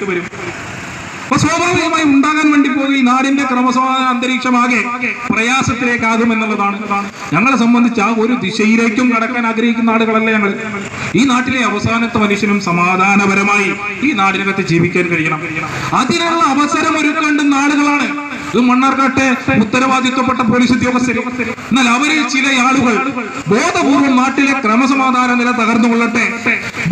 അപ്പൊ സ്വാഭാവികമായി ഉണ്ടാകാൻ വേണ്ടി പോകുന്ന ഈ നാടിന്റെ ക്രമസമാധാന അന്തരീക്ഷമാകെ പ്രയാസത്തിലേക്കാകും എന്നുള്ളതാണ്. ഞങ്ങളെ സംബന്ധിച്ച് ആ ഒരു ദിശയിലേക്കും കടക്കാൻ ആഗ്രഹിക്കുന്ന ആളുകളല്ല ഞങ്ങൾ. ഈ നാട്ടിലെ അവസാനത്തെ മനുഷ്യനും സമാധാനപരമായി ഈ നാടിനകത്ത് ജീവിക്കാൻ കഴിയണം. അതിനുള്ള അവസരം ഒരുക്കേണ്ടുന്ന ആളുകളാണ് ഇത് മണ്ണാർക്കാട്ടെ ഉത്തരവാദിത്വപ്പെട്ട പോലീസ് ഉദ്യോഗസ്ഥർ. എന്നാൽ അവരിൽ ചില ആളുകൾ ബോധപൂർവം നാട്ടിലെ ക്രമസമാധാന നില തകർന്നുകൊള്ളട്ടെ,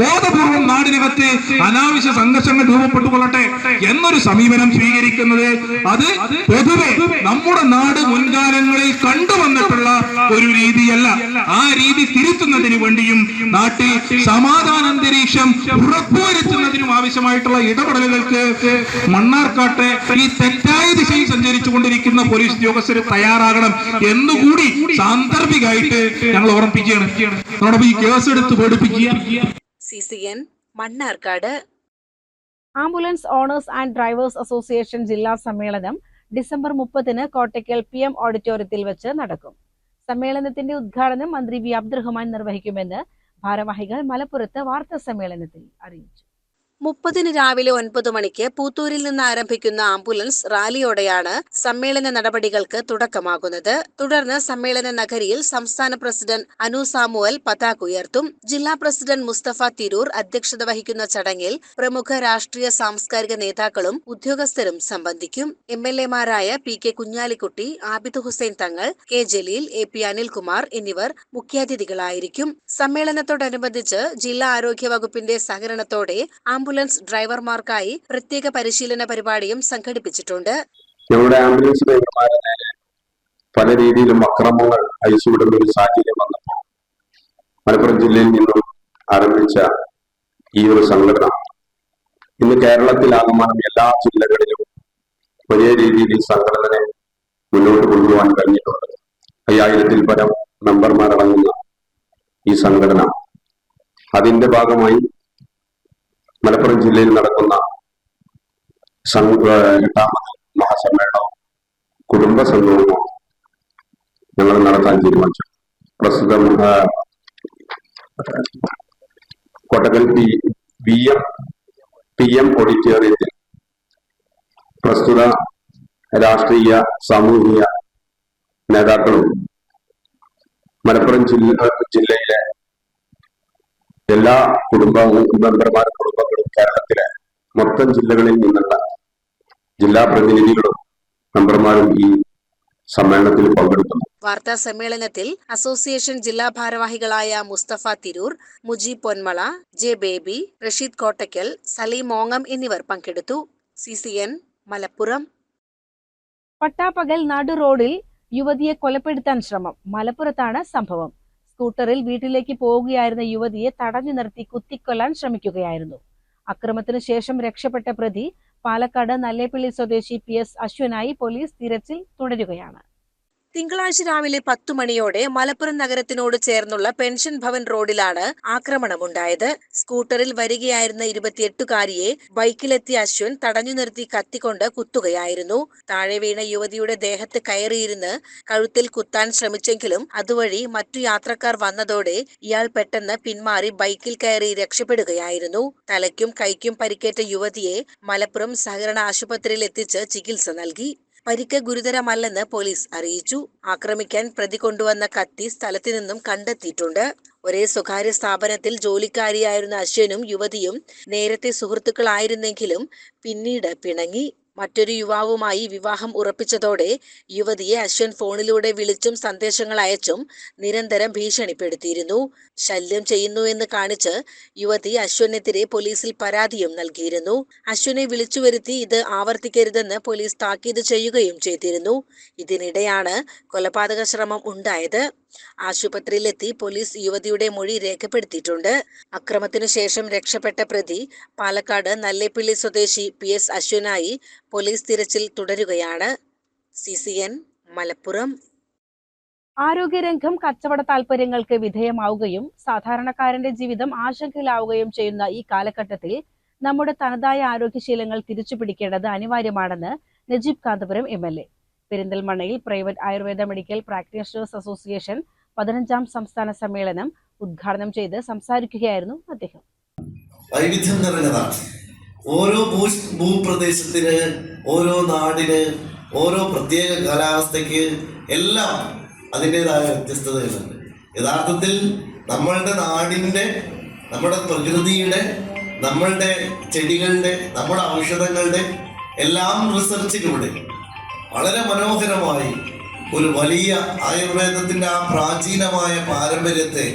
ബോധപൂർവം നാടിനകത്ത് അനാവശ്യ സംഘർഷങ്ങൾ രൂപപ്പെട്ടുകൊള്ളട്ടെ എന്നൊരു സമീപനം സ്വീകരിക്കുന്നത് അത് പൊതുവെ നമ്മുടെ നാട് മുൻകാലങ്ങളിൽ കണ്ടുവന്നിട്ടുള്ള ഒരു രീതിയല്ല. ആ രീതി തിരുത്തുന്നതിന് വേണ്ടിയും നാട്ടിൽ സമാധാന അന്തരീക്ഷം ഉറപ്പുവരുത്തുന്നതിനും ആവശ്യമായിട്ടുള്ള ഇടപെടലുകൾക്ക് മണ്ണാർക്കാട്ടെ ഈ തെറ്റായ ദിശയിൽ സഞ്ചരിച്ചുകൊണ്ടിരിക്കുന്ന പോലീസ് ഉദ്യോഗസ്ഥർ തയ്യാറാകണം എന്നുകൂടി സാന്ദർഭികമായിട്ട് ഞങ്ങൾ ഓർമ്മിപ്പിക്കുകയാണ്. ഈ കേസെടുത്ത് പഠിപ്പിക്കുക. CCN Mannarkkad. Ambulance owners and drivers association ജില്ലാ സമ്മേളനം ഡിസംബർ 30 കോട്ടയ്ക്കൽ PM ഓഡിറ്റോറിയത്തിൽ വെച്ച് നടക്കും. സമ്മേളനത്തിന്റെ ഉദ്ഘാടനം മന്ത്രി V. അബ്ദുറഹ്മാൻ നിർവഹിക്കുമെന്ന് ഭാരവാഹികൾ മലപ്പുറത്ത് വാർത്താ സമ്മേളനത്തിൽ അറിയിച്ചു. 30 രാവിലെ 9 മണിക്ക് പൂത്തൂരിൽ നിന്ന് ആരംഭിക്കുന്ന ആംബുലൻസ് റാലിയോടെയാണ് സമ്മേളന നടപടികൾക്ക് തുടക്കമാകുന്നത്. തുടർന്ന് സമ്മേളന നഗരിയിൽ സംസ്ഥാന പ്രസിഡന്റ് അനു സാമുവൽ പതാക ഉയർത്തും. ജില്ലാ പ്രസിഡന്റ് മുസ്തഫ തിരൂർ അധ്യക്ഷത വഹിക്കുന്ന ചടങ്ങിൽ പ്രമുഖ രാഷ്ട്രീയ സാംസ്കാരിക നേതാക്കളും ഉദ്യോഗസ്ഥരും സംബന്ധിക്കും. MLA-മാരായ PK Kunhalikutty, Abid Hussain Thangal, K. Jaleel, AP Anilkumar എന്നിവർ മുഖ്യാതിഥികളായിരിക്കും. സമ്മേളനത്തോടനുബന്ധിച്ച് ജില്ലാ ആരോഗ്യ വകുപ്പിന്റെ സഹകരണത്തോടെ ആംബുലൻസ് ഡ്രൈവർമാർക്കായി പ്രത്യേക പരിശീലന പരിപാടിയും സംഘടിപ്പിച്ചിട്ടുണ്ട്. ഞങ്ങളുടെ ആംബുലൻസ് ഡ്രൈവർമാരെ നേരെ പല രീതിയിലും അക്രമങ്ങൾ അയച്ചുവിടുന്ന ഒരു സാഹചര്യം വന്നപ്പോൾ മലപ്പുറം ജില്ലയിൽ നിന്നും ആരംഭിച്ച ഈ ഒരു സംഘടന ഇന്ന് കേരളത്തിലാകമാനം എല്ലാ ജില്ലകളിലും വലിയ രീതിയിൽ ഈ സംഘടനയെ മുന്നോട്ട് കൊണ്ടുപോകാൻ കഴിഞ്ഞിട്ടുണ്ട്. 5000-ൽ പരം മെമ്പർമാരടങ്ങുന്ന ഈ സംഘടന അതിന്റെ ഭാഗമായി മലപ്പുറം ജില്ലയിൽ നടക്കുന്ന 8ാമത് മഹാസമ്മേളനവും കുടുംബ സംഗമവും ഞങ്ങൾ നടത്താൻ തീരുമാനിച്ചു. പ്രസ്തുതം കോട്ടക്കൽ PM ഓഡിറ്റോറിയത്തിൽ പ്രസ്തുത രാഷ്ട്രീയ സാമൂഹിക നേതാക്കളും മലപ്പുറം ജില്ലയിലെ എല്ലാ മെമ്പർമാരും കുടുംബങ്ങളും കേരളത്തിലെ മൊത്തം ജില്ലകളിൽ നിന്നുള്ള ജില്ലാ പ്രതിനിധികളും മെമ്പർമാരും ഈ സമ്മേളനത്തിൽ പങ്കെടുക്കുന്നു. വാർത്താ സമ്മേളനത്തിൽ അസോസിയേഷൻ ജില്ലാ ഭാരവാഹികളായ മുസ്തഫ തിരൂർ, മുജീബ് പൊന്മള, ജെ ബേബി, റഷീദ് കോട്ടയ്ക്കൽ, സലീം മോങ്ങം എന്നിവർ പങ്കെടുത്തു. CCN മലപ്പുറം. പട്ടാപ്പകൽ നടു റോഡിൽ യുവതിയെ കൊലപ്പെടുത്താൻ ശ്രമം. മലപ്പുറത്താണ് സംഭവം. സ്കൂട്ടറിൽ വീട്ടിലേക്ക് പോവുകയായിരുന്ന യുവതിയെ തടഞ്ഞു നിർത്തി കുത്തിക്കൊല്ലാൻ ശ്രമിക്കുകയായിരുന്നു. അക്രമത്തിനു ശേഷം രക്ഷപ്പെട്ട പ്രതി പാലക്കാട് നല്ലേപ്പിള്ളി സ്വദേശി PS അശ്വനായി പോലീസ് തിരച്ചിൽ തുടരുകയാണ്. തിങ്കളാഴ്ച രാവിലെ 10 മണിയോടെ മലപ്പുറം നഗരത്തിനോട് ചേർന്നുള്ള പെൻഷൻ ഭവൻ റോഡിലാണ് ആക്രമണമുണ്ടായത്. സ്കൂട്ടറിൽ വരികയായിരുന്ന 28-കാരിയെ ബൈക്കിലെത്തിയ അശ്വൻ തടഞ്ഞു നിർത്തി കത്തിക്കൊണ്ട് കുത്തുകയായിരുന്നു. താഴെ വീണ യുവതിയുടെ ദേഹത്ത് കയറിയിരുന്ന് കഴുത്തിൽ കുത്താൻ ശ്രമിച്ചെങ്കിലും അതുവഴി മറ്റു യാത്രക്കാർ വന്നതോടെ ഇയാൾ പെട്ടെന്ന് പിന്മാറി ബൈക്കിൽ കയറി രക്ഷപ്പെടുകയായിരുന്നു. തലയ്ക്കും കൈക്കും പരിക്കേറ്റ യുവതിയെ മലപ്പുറം സഹകരണ ആശുപത്രിയിൽ എത്തിച്ച് ചികിത്സ നൽകി. പരിക്ക് ഗുരുതരമല്ലെന്ന് പോലീസ് അറിയിച്ചു. ആക്രമിക്കാൻ പ്രതി കൊണ്ടുവന്ന കത്തി സ്ഥലത്തു നിന്നും കണ്ടെത്തിയിട്ടുണ്ട്. ഒരേ സ്വകാര്യ സ്ഥാപനത്തിൽ ജോലിക്കാരിയായിരുന്ന അശ്വനും യുവതിയും നേരത്തെ സുഹൃത്തുക്കളായിരുന്നെങ്കിലും പിന്നീട് പിണങ്ങി. മറ്റൊരു യുവാവുമായി വിവാഹം ഉറപ്പിച്ചതോടെ യുവതിയെ അശ്വൻ ഫോണിലൂടെ വിളിച്ചും സന്ദേശങ്ങൾ അയച്ചും നിരന്തരം ഭീഷണിപ്പെടുത്തിയിരുന്നു. ശല്യം ചെയ്യുന്നു എന്ന് കാണിച്ച് യുവതി അശ്വനെതിരെ പോലീസിൽ പരാതിയും നൽകിയിരുന്നു. അശ്വനെ വിളിച്ചു വരുത്തി ഇത് ആവർത്തിക്കരുതെന്ന് പോലീസ് താക്കീത് ചെയ്യുകയും ചെയ്തിരുന്നു. ഇതിനിടെയാണ് കൊലപാതക ശ്രമം ഉണ്ടായത്. ആശുപത്രിയിലെത്തി പോലീസ് യുവതിയുടെ മൊഴി രേഖപ്പെടുത്തിയിട്ടുണ്ട്. അക്രമത്തിനു ശേഷം രക്ഷപ്പെട്ട പ്രതി പാലക്കാട് നല്ലേപ്പിള്ളി സ്വദേശി PS അശ്വനായി പോലീസ് തിരച്ചിൽ തുടരുകയാണ്. CCN മലപ്പുറം. ആരോഗ്യരംഗം കച്ചവട താൽപര്യങ്ങൾക്ക് വിധേയമാവുകയും സാധാരണക്കാരന്റെ ജീവിതം ആശങ്കയിലാവുകയും ചെയ്യുന്ന ഈ കാലഘട്ടത്തിൽ നമ്മുടെ തനതായ ആരോഗ്യശീലങ്ങൾ തിരിച്ചുപിടിക്കേണ്ടത് അനിവാര്യമാണെന്ന് നജീബ് കാന്തപുരം MLA. പെരിന്തൽമണ്ണയിൽ private Ayurveda medical practitioners association 15ാം സംസ്ഥാന സമ്മേളനം ഉദ്ഘാടനം ചെയ്ത് സംസാരിക്കുകയായിരുന്നു അദ്ദേഹം. വൈവിധ്യം നിറഞ്ഞതാണ്. ഓരോ ഭൂപ്രദേശത്തിന്, ഓരോ നാടിന്, ഓരോ പ്രത്യേക കാലാവസ്ഥയ്ക്ക് എല്ലാം അതിൻ്റെതായ വ്യത്യസ്തതകളുണ്ട്. യഥാർത്ഥത്തിൽ നമ്മളുടെ നാടിൻ്റെ, നമ്മുടെ പ്രകൃതിയുടെ, നമ്മളുടെ ചെടികളുടെ, നമ്മുടെ ഔഷധങ്ങളുടെ എല്ലാം റിസർച്ചിലൂടെ വളരെ മനോഹരമായി ഒരു വലിയ ആയുർവേദത്തിൻ്റെ ആ പ്രാചീനമായ പാരമ്പര്യത്തെ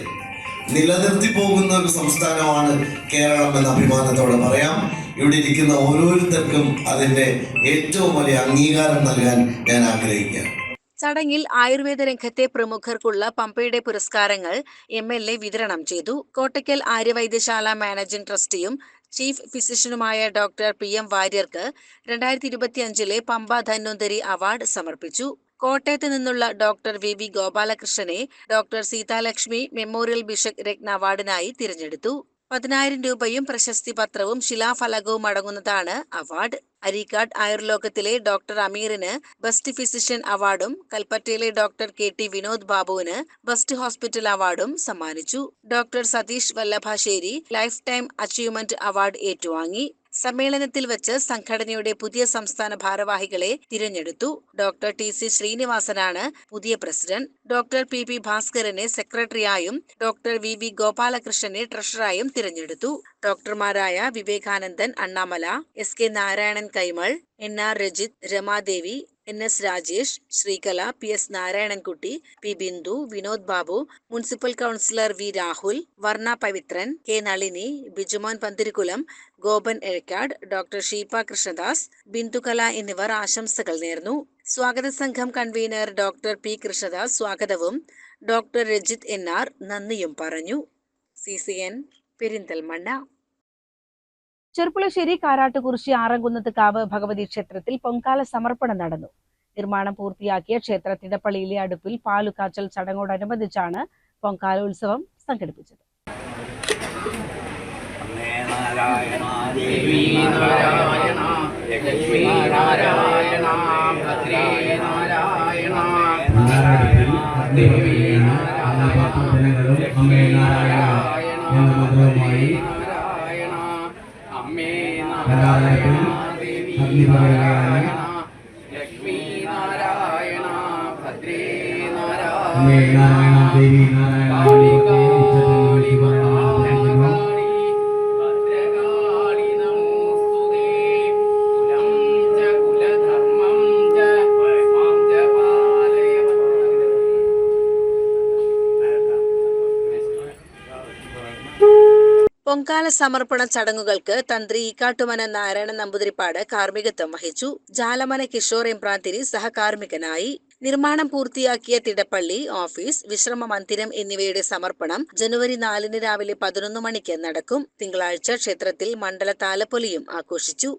നിലനിർത്തി പോകുന്ന ഒരു സംസ്ഥാനമാണ് കേരളം എന്ന അഭിമാനത്തോടെ പറയാം. ഇവിടെ ഇരിക്കുന്ന ഓരോരുത്തർക്കും അതിൻ്റെ ഏറ്റവും വലിയ അംഗീകാരം നൽകാൻ ഞാൻ ആഗ്രഹിക്കുകയാണ്. ചടങ്ങിൽ ആയുർവേദ രംഗത്തെ പ്രമുഖർക്കുള്ള പമ്പയുടെ പുരസ്കാരങ്ങൾ MLA വിതരണം ചെയ്തു. കോട്ടയ്ക്കൽ ആര്യവൈദ്യശാല മാനേജിംഗ് ട്രസ്റ്റിയും ചീഫ് ഫിസിഷ്യനുമായ ഡോക്ടർ PM വാര്യർക്ക് 2025 പമ്പ ധന്വന്തരി അവാർഡ് സമർപ്പിച്ചു. കോട്ടയത്ത് നിന്നുള്ള ഡോക്ടർ VV ഗോപാലകൃഷ്ണനെ doctor Seethalakshmi memorial bishop Ratna അവാർഡിനായി തിരഞ്ഞെടുത്തു. 10,000 രൂപയും പ്രശസ്തി പത്രവും ശിലാഫലകവും അടങ്ങുന്നതാണ് അവാർഡ്. അരീക്കാട് ആയുർലോകത്തിലെ ഡോക്ടർ അമീറിന് ബെസ്റ്റ് ഫിസിഷ്യൻ അവാർഡും കൽപ്പറ്റയിലെ ഡോക്ടർ KT വിനോദ് ബാബുവിന് ബെസ്റ്റ് ഹോസ്പിറ്റൽ അവാർഡും സമ്മാനിച്ചു. Doctor Satheesh Vallabhassery lifetime achievement award ഏറ്റുവാങ്ങി. സമ്മേളനത്തിൽ വെച്ച് സംഘടനയുടെ പുതിയ സംസ്ഥാന ഭാരവാഹികളെ തിരഞ്ഞെടുത്തു. ഡോക്ടർ TC ശ്രീനിവാസനാണ് പുതിയ പ്രസിഡന്റ്. ഡോക്ടർ PP ഭാസ്കരനെ സെക്രട്ടറിയായും ഡോക്ടർ VV ഗോപാലകൃഷ്ണനെ ട്രഷററായും തിരഞ്ഞെടുത്തു. ഡോക്ടർമാരായ Vivekanandan Annamala, SK Narayanan Kaimal, NR Rajith, Ramadevi, NS Rajesh, Sreekala, PS Narayanankutty, P Bindu, Vinod Babu, municipal councillor V Rahul, Varna Pavithran, K Nalini, Bijumon Panthirikkulam, Gopan Ezhakkad, doctor Sheepa Krishnadas, Bindukala എന്നിവർ ആശംസകൾ നേർന്നു. സ്വാഗത സംഘം കൺവീനർ ഡോക്ടർ P കൃഷ്ണദാസ് സ്വാഗതവും ഡോക്ടർ രജിത് NR നന്ദിയും പറഞ്ഞു. CCN പെരിന്തൽമണ്ണ. ചെർപ്പുളശ്ശേരി കാരാട്ടുകുറിശി ആറങ്കുന്നത്ത് കാവ് ഭഗവതി ക്ഷേത്രത്തിൽ പൊങ്കാല സമർപ്പണം നടന്നു. നിർമ്മാണം പൂർത്തിയാക്കിയ ക്ഷേത്ര തിടപ്പള്ളിയിലെ അടുപ്പിൽ പാലുകാച്ചൽ ചടങ്ങോടനുബന്ധിച്ചാണ് പൊങ്കാല ഉത്സവം സംഘടിപ്പിച്ചത്. പൊങ്കാല സമർപ്പണ ചടങ്ങുകൾക്ക് തന്ത്രി ഈക്കാട്ടുമന നാരായണൻ നമ്പൂതിരിപ്പാട് കാർമ്മികത്വം വഹിച്ചു. ജാലമന കിഷോർ എംപ്രാന്തിരി സഹകാർമ്മികനായി. നിർമ്മാണം പൂർത്തിയാക്കിയ തിടപ്പള്ളി, ഓഫീസ്, വിശ്രമ മന്ദിരം എന്നിവയുടെ സമർപ്പണം ജനുവരി 4 രാവിലെ 11 മണിക്ക് നടക്കും. തിങ്കളാഴ്ച ക്ഷേത്രത്തിൽ മണ്ഡല താലപ്പൊലിയും ആഘോഷിച്ചു.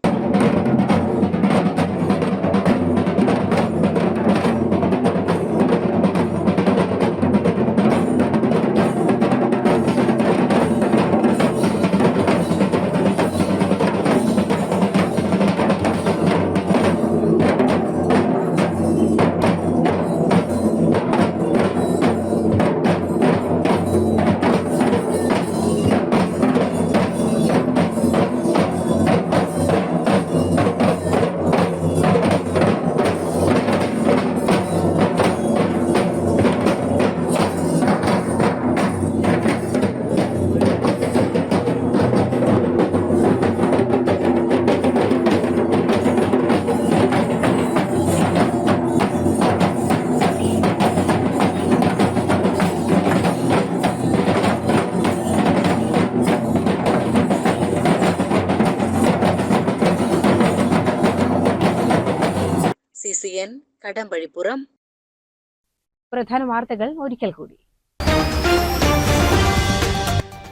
CCN കടമ്പഴിപ്പുറം. പ്രധാന വാർത്തകൾ ഒരിക്കൽ കൂടി.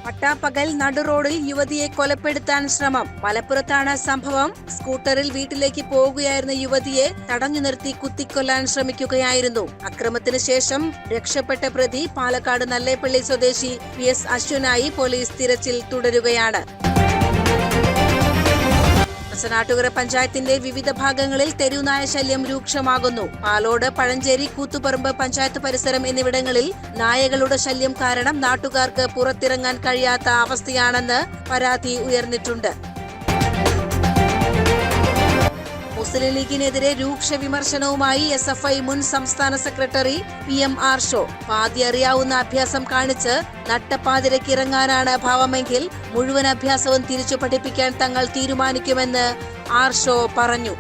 പട്ടാപ്പകൽ നടുറോഡിൽ യുവതിയെ കൊലപ്പെടുത്താൻ ശ്രമം. മലപ്പുറത്താണ് സംഭവം. സ്കൂട്ടറിൽ വീട്ടിലേക്ക് പോകുകയായിരുന്ന യുവതിയെ തടഞ്ഞു നിർത്തി കുത്തിക്കൊല്ലാൻ ശ്രമിക്കുകയായിരുന്നു. അക്രമത്തിന് ശേഷം രക്ഷപ്പെട്ട പ്രതി പാലക്കാട് നല്ലേപ്പള്ളി സ്വദേശി PS അശ്വനായി പോലീസ് തിരച്ചിൽ തുടരുകയാണ്. മസനാട്ടുകര പഞ്ചായത്തിന്റെ വിവിധ ഭാഗങ്ങളിൽ തെരുവുനായ ശല്യം രൂക്ഷമാകുന്നു. പാലോട്, പഴഞ്ചേരി, കൂത്തുപറമ്പ് പഞ്ചായത്ത് പരിസരം എന്നിവിടങ്ങളിൽ നായകളുടെ ശല്യം കാരണം നാട്ടുകാർക്ക് പുറത്തിറങ്ങാൻ കഴിയാത്ത അവസ്ഥയാണെന്ന് പരാതി ഉയർന്നിട്ടുണ്ട്. മുസ്ലിം ലീഗിനെതിരെ രൂക്ഷ വിമർശനവുമായി SFI മുൻ സംസ്ഥാന സെക്രട്ടറി PM ആർഷോ. പാതി അറിയാവുന്ന അഭ്യാസം കാണിച്ച് നട്ടപ്പാതിരക്കിറങ്ങാനാണ് ഭാവമെങ്കിൽ മുഴുവൻ അഭ്യാസവും തിരിച്ചു പഠിപ്പിക്കാൻ തങ്ങൾ തീരുമാനിക്കുമെന്ന് ആർഷോ പറഞ്ഞു.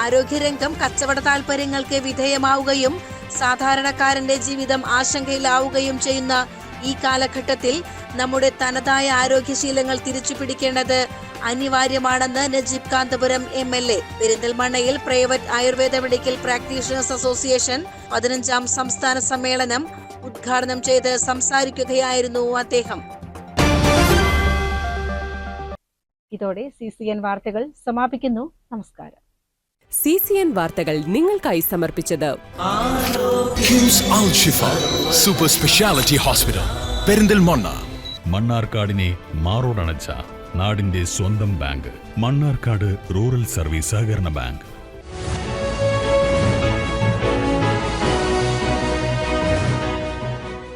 ആരോഗ്യരംഗം കച്ചവട താൽപര്യങ്ങൾക്ക് വിധേയമാവുകയും സാധാരണക്കാരന്റെ ജീവിതം ആശങ്കയിലാവുകയും ചെയ്യുന്ന ഈ കാലഘട്ടത്തിൽ നമ്മുടെ തനതായ ആരോഗ്യശീലങ്ങൾ തിരിച്ചുപിടിക്കേണ്ടത് അനിവാര്യമാണെന്ന് നജീബ് കാന്തപുരം MLA. പെരിന്തൽമണ്ണയിൽ private Ayurveda medical practitioners association 15ാം സംസ്ഥാന സമ്മേളനം ഉദ്ഘാടനം ചെയ്ത് സംസാരിക്കുകയായിരുന്നു അദ്ദേഹം. ഇതോടെ CCN വാർത്തകൾ സമാപിക്കുന്നു. നമസ്കാരം. CCN വാർത്തകൾ നിങ്ങൾക്കായി സമർപ്പിച്ചത് കിംസ് അൽ ഷിഫ സൂപ്പർ സ്പെഷ്യാലിറ്റി ഹോസ്പിറ്റൽ പെരിന്തൽമണ്ണ. മണ്ണാർക്കാടിനെ മാറോടണച്ച നാടിന്റെ സ്വന്തം ബാങ്ക്. മണ്ണാർക്കാട് റൂറൽ സർവീസ് സഹകരണ ബാങ്ക്.